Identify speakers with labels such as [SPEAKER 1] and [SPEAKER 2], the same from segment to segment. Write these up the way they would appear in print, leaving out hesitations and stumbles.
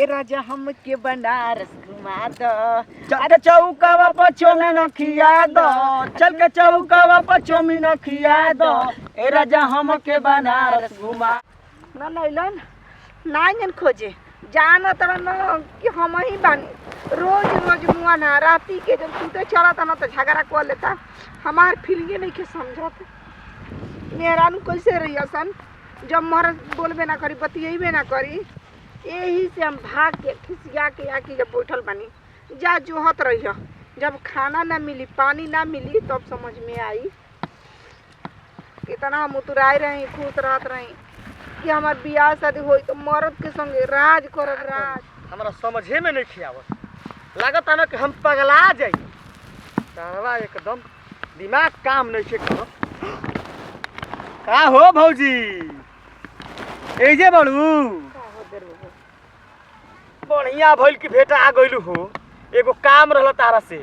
[SPEAKER 1] ए राजा हमके बनारस घुमा दो।
[SPEAKER 2] चल के चौकावा पर चौमिन खिया दो, चल के चौकावा पर चौमिन खिया दो, ए राजा हमके बनारस घुमा।
[SPEAKER 1] ना नैलन नाइन खोजे जाना तर न कि हम ही बानी रोज रोज मुआ ना राती के जब सुते चला था ना तो झगड़ा कर लेता। हमार फीलिंगे नहीं के समझत मेहरानू कैसे रही सन जब मर बोलबे ना करी बतियेबे ना करी। यही से हम भाग के खिसिया के आके जब बैठल बानी जा जोहत रही हो। जब खाना ना मिली पानी ना मिली तब समझ में आई कितना हम उतराए रही खुश रहत रही कि हमार बियाह शादी होई तो मर्द के संगे राज करब राज।
[SPEAKER 2] हमरा समझे में नहीं खियावत, लागत ना कि हम पगला जाई। तारवा एकदम दिमाग काम नहीं छे करत। का हो भौजी ए जे बड़ू बढ़िया भइल की भेटा आ गइलू हो। एगो काम रहल तारा से।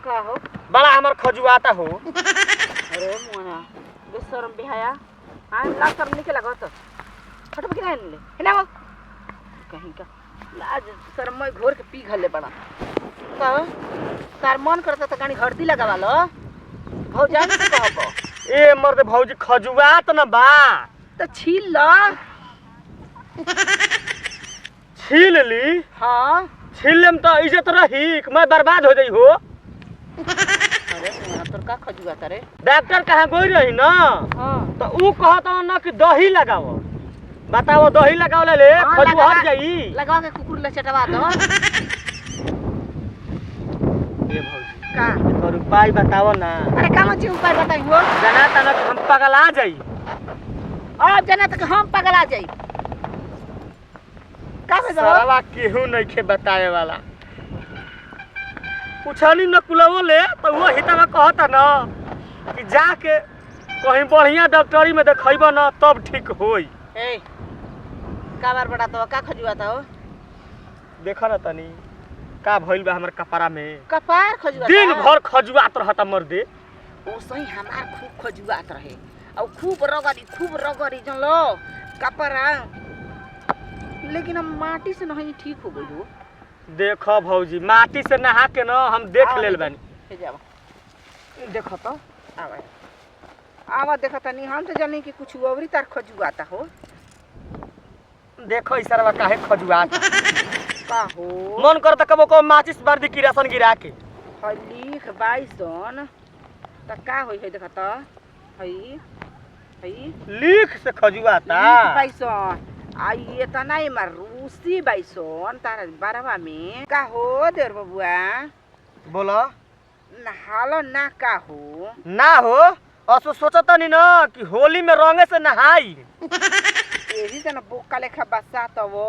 [SPEAKER 1] का हो
[SPEAKER 2] बड़ा हमर खजुआता हो।
[SPEAKER 1] अरे मोना बेशरम बेहाया हां ला शर्म नहीं लागत फटक के ले हेला वो कहीं का लाज शर्म में घोर के पी घले बड़ा का तार मन करता तो गाड़ी हरदी लगावा लो भौजा ने कहबो
[SPEAKER 2] ए मर्द भौजी खजुआत न बा
[SPEAKER 1] तो छील लो।
[SPEAKER 2] छील ली?
[SPEAKER 1] हां
[SPEAKER 2] छील लेम तो इज्जत रही कि मैं बर्बाद हो जाई हो।
[SPEAKER 1] अरे मोना तोर का खजुआता रे
[SPEAKER 2] डॉक्टर कहाँ गई रही ना
[SPEAKER 1] हां
[SPEAKER 2] तो ऊ कहता ना कि दही लगाओ। बताओ दही लगाओ ले खजुआ हट जाई।
[SPEAKER 1] लगा के कुकुर ले चटवा दो।
[SPEAKER 2] ए भौजी
[SPEAKER 1] का
[SPEAKER 2] और उपाय बताओ ना।
[SPEAKER 1] अरे का मची उपाय बताई हो
[SPEAKER 2] जाना तना कि हम पगला जाई।
[SPEAKER 1] अब जाना तक हम पगला जाई का बे
[SPEAKER 2] सरवा केहू नहीं के बताए वाला। पूछनी न कुलवो ले तो वो हितवा कहता ना कि जाके कहीं बढ़िया डॉक्टरी में देखइबो ना तब ठीक होई।
[SPEAKER 1] ए का बार बड़ा तो का खजुआता हो
[SPEAKER 2] देखा ना तनी का भइल बा हमर कपड़ा में।
[SPEAKER 1] कपार खजुआता
[SPEAKER 2] दिन भर खजुआत रहता मर्दे।
[SPEAKER 1] ओ सही हमार खूब खजुआत रहे और खूब रगड़ी जन लो कपड़ा लेकिन हम माटी से नहीं ठीक हो गई हो।
[SPEAKER 2] देखो भौजी माटी से नहा के ना हम देख लेल बानी।
[SPEAKER 1] हे जाओ देखो तो आवा आवा देखो तनी हम तो जानी कि कुछ औरी तार खजुआता हो।
[SPEAKER 2] देखो ई सरवा काहे खजुआत
[SPEAKER 1] का हो
[SPEAKER 2] मन करता कबो को माचिस बार दी किरासन गिरा के।
[SPEAKER 1] लिख 22 त का होई है देखो तो हई हई
[SPEAKER 2] लिख से खजुआता
[SPEAKER 1] 22 आई ये त नहीं मार रूसी 22 तारा बारवा में का हो देर बबुआ
[SPEAKER 2] बोला
[SPEAKER 1] नहालो ना का हो
[SPEAKER 2] ना हो असो सोचता नहीं ना कि होली में रंगे से नहाई।
[SPEAKER 1] यही से ना बोका लेखा बसा तो वो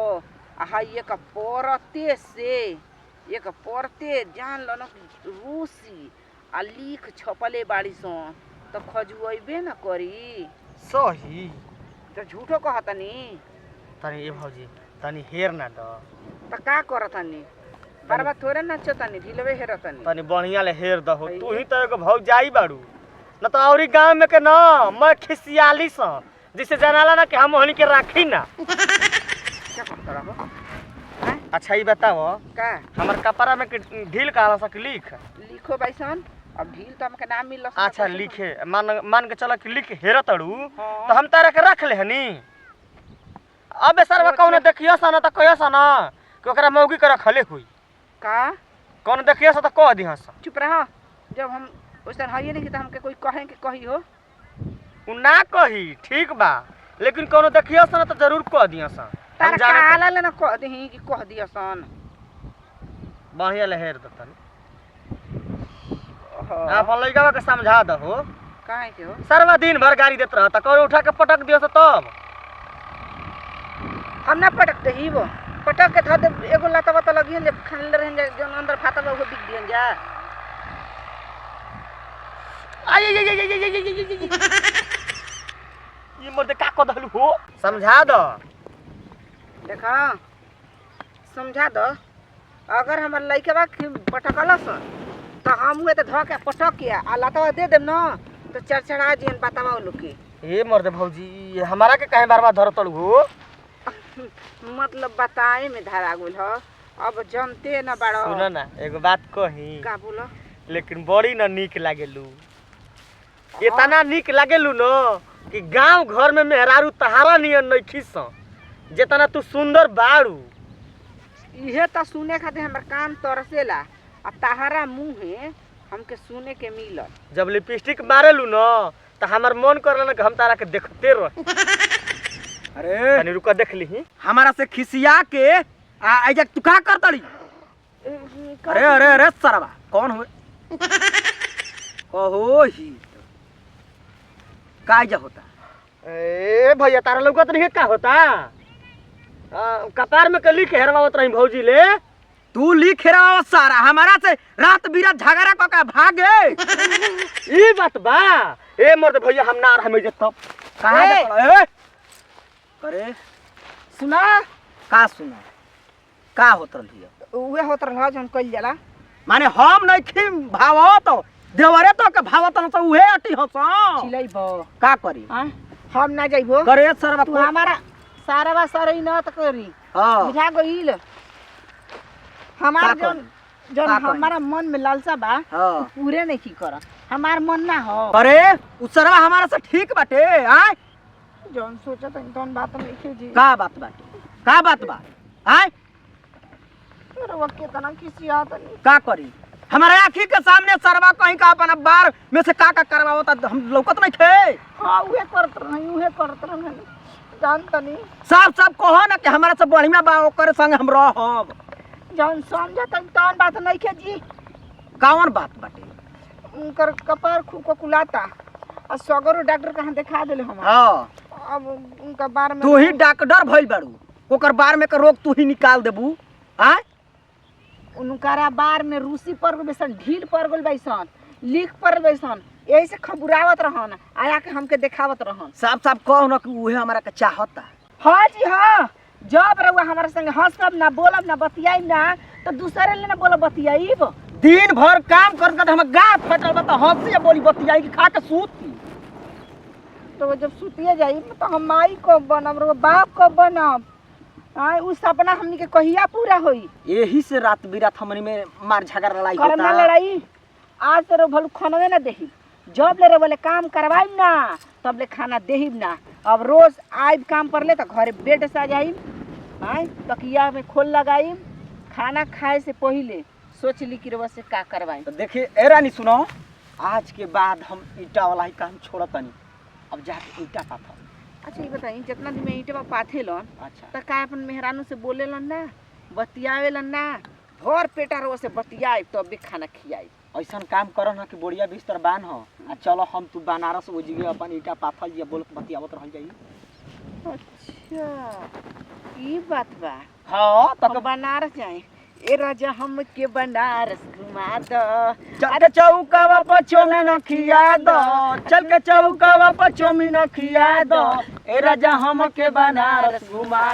[SPEAKER 1] आहा एक पोरते से एक पोरते जान लो ना रूसी आ लिख छपले बाड़ी सो तो खजुएबे ना करी।
[SPEAKER 2] सही
[SPEAKER 1] तो झूठो कहतनी
[SPEAKER 2] तनी ए भौजी तनी हेर ना दो
[SPEAKER 1] त का करतनी बरबा थोड़े नचतनी ढिलवे हेरतनी
[SPEAKER 2] तनी बढ़िया ले हेर दहो। तू ही तो एगो भौजाई बाड़ू न तो औरी गांव में के ना मैं खिसियाली सा जिसे जनाला ना कि हम हनी के राखी ना।
[SPEAKER 1] क्या करत रहो
[SPEAKER 2] अच्छा ये बताओ
[SPEAKER 1] का
[SPEAKER 2] हमर कपड़ा में के ढील कहला सा कि लिख।
[SPEAKER 1] लिखो बैसन अब ढील तो हमके नाम मिल
[SPEAKER 2] अच्छा लिखे मान के चला कि लिख हेर तड़ू
[SPEAKER 1] हाँ।
[SPEAKER 2] तो हम तारा के रख ले हनी। अबे सरवा कौन देखियो सा ना तो कहियो सा ना कि ओकरा मौगी के रखले हुई
[SPEAKER 1] का
[SPEAKER 2] कौन देखियो सा तो कह दिहा सा।
[SPEAKER 1] चुप रह जब हम वैसन हइए नहीं कि तो हमके कोई कहे कि कही हो
[SPEAKER 2] उ ना कही ठीक बा लेकिन कोनो देखियो सा ना तो जरूर कह दिया सा। हम
[SPEAKER 1] तारा
[SPEAKER 2] जाने
[SPEAKER 1] काला ले ना कह दही कि कह दिया सन
[SPEAKER 2] बढ़िया ले हेर दतन। आप लइकावा के समझा दहो
[SPEAKER 1] काहे के हो
[SPEAKER 2] सरवा दिन भर गाड़ी देत रहता कौन उठा के पटक दियो सा तब
[SPEAKER 1] हम ना पटक दही वो पटक के धर दे एगो लतवा तो लगियन जे खनले रहन जे जन अंदर फाटा बा वो बिक दियन जा।
[SPEAKER 2] आई ये मर्दे का कदलू हो समझा दो।
[SPEAKER 1] देखा समझा दो अगर हमर लइकवा पटकलस तो हम तो ध के पटक के आ लतवा दे देम ना तो चरचरा जियन बतावा लोग के।
[SPEAKER 2] ए मर्दे भौजी ये हमारा के काहे बार बार धरतड़ हो
[SPEAKER 1] मतलब बताए में धरा गुल ह। अब जनते न बाड़ो।
[SPEAKER 2] सुनो ना एगो बात कही,
[SPEAKER 1] का बोलो?
[SPEAKER 2] लेकिन बड़ी ना नीक लागेलू। इतना नीक लागेलू न कि गांव घर में मेहरारू तहारा नियन नहीं खीस जितना तू सुंदर बाड़ू।
[SPEAKER 1] इहे त सुने खातिर हमर कान तरसेला। आ तहारा मुँहे हमके सुने के मिलल।
[SPEAKER 2] जब लिपस्टिक मारेलू न त हमार मन करला न कि हम तारा के देखते रह।
[SPEAKER 3] अरे
[SPEAKER 2] तनी रुका देख लीही।
[SPEAKER 3] हमारा से खिसिया के आइजा तू का करतड़ी? अरे अरे अरे सरवा कौन हुए? कहो ही का होता?
[SPEAKER 2] ए भैया तारा लौकत नहीं का होता? कपार में कली के हेरवावत रही भौजी ले।
[SPEAKER 3] तू लिख रहा सारा हमारा से रात बिरात झगड़ा क के भागे।
[SPEAKER 2] ई बात बा। ए मर्द भैया हम ना रह में जतब।
[SPEAKER 3] कहां
[SPEAKER 1] ए!
[SPEAKER 3] जा पड़ा? करे
[SPEAKER 1] सुना
[SPEAKER 3] का सुना? का होत रही?
[SPEAKER 1] उहे होत रहा जौन कइल जाला।
[SPEAKER 3] माने हम नहीं खी भावत देवरे तो के भावत न तो उहे अटी हस।
[SPEAKER 1] चिलैबो
[SPEAKER 3] का करी?
[SPEAKER 1] हम ना जाइबो।
[SPEAKER 3] करे सरवा
[SPEAKER 1] तू हमारा सारावा सरई न त करी।
[SPEAKER 3] हां
[SPEAKER 1] बुझा गइल। हमार
[SPEAKER 3] का
[SPEAKER 1] जौन जौन
[SPEAKER 3] का करी?
[SPEAKER 1] हमारा मन में लालसा बा
[SPEAKER 3] हां
[SPEAKER 1] पूरे नहीं की कर। हमार मन ना हो।
[SPEAKER 3] अरे उ सरवा हमारा से ठीक बाटे। आय
[SPEAKER 1] जौन सोचा तन तौन बात नहीं के जी।
[SPEAKER 3] का बात बाटे? का बात बा? आय
[SPEAKER 1] अरे वो केतना किसी आता नहीं।
[SPEAKER 3] का करी? हमारे आँखी के सामने सरवा कहीं का अपन बार में से का करवावता हम लौकत नहीं थे।
[SPEAKER 1] हाँ उहे करत रही उहे करत रही जान तनी।
[SPEAKER 3] सब सब कहो ना कि हमारा से बढ़िया बा ओकर संग हम रहब।
[SPEAKER 1] जौन समझा तन तौन बात नहीं के जी।
[SPEAKER 3] कौन बात बाटे?
[SPEAKER 1] उनकर कपार खूब को कुलाता। और सगरो डॉक्टर कहाँ दिखा देले हम।
[SPEAKER 3] हाँ
[SPEAKER 1] अब उनका बार में
[SPEAKER 3] तू ही डॉक्टर भइल बाड़ू। ओकर बार में के रोग तू ही निकाल देबू। आय
[SPEAKER 1] उनकरा बार में रूसी पर गल बैसन ढील पर गल बैसन लीक पर बैसन यही से खबुरावत रहन आया के हमके देखावत रहन।
[SPEAKER 3] साफ साफ कहो ना कि उहे हमारा के चाहता।
[SPEAKER 1] हाँ जी हाँ। जब रउआ हमारे संगे हंसब ना बोलब ना बतियाई ना तो दूसरे ले ना बोलब बतियाईब।
[SPEAKER 3] दिन भर काम कर कर हम गार फटल बा त हंसी या बोली बतियाई कि खा के सूती।
[SPEAKER 1] तो वो जब सुतिए जाई तो हम माई को बनब रो बाप को बनब। हाँ उ सपना हमनी के कहिया पूरा होई?
[SPEAKER 3] यही से रात बिरात हमनी में मार झगड़ा लड़ाई
[SPEAKER 1] करम ना
[SPEAKER 3] होता।
[SPEAKER 1] लड़ाई। आज तो रो भलू खनवे ना देही। जब ले रे बोले काम करवाई ना तब ले खाना देही ना। अब रोज आइब काम पर ले तो घरे बेड सा जाई। हाँ तकिया में खोल लगाई। खाना खाए से पहले सोच ली कि रोज से का करवाई।
[SPEAKER 3] तो देखिए ए रानी सुनो, आज के बाद हम ईटा वाला ही काम छोड़तनी। अब जाके ईटा पाथा।
[SPEAKER 1] अच्छा ये बताई जितना दिन में ईंटवा पाथे लन
[SPEAKER 3] अच्छा
[SPEAKER 1] त का अपन मेहरानू से बोले लन ना बतियावे लन ना भर पेटा रो से बतियाए तब भी खाना खियाई।
[SPEAKER 3] ऐसा काम करो ना कि बढ़िया बिस्तर बान हो आ चलो हम तू बनारस वो जगह अपन ईटा पाथल या बोल बतियावत रह जाई।
[SPEAKER 1] अच्छा ई बात बा।
[SPEAKER 3] हां
[SPEAKER 1] तो बनारस जाए। ए राजा हम के बनारस घुमा दो।
[SPEAKER 3] चल के चौकावा पर चौमिन खिया दो। चल के चौकावा पर चौमिन खिया दो। ए राजा हम के बनारस घुमा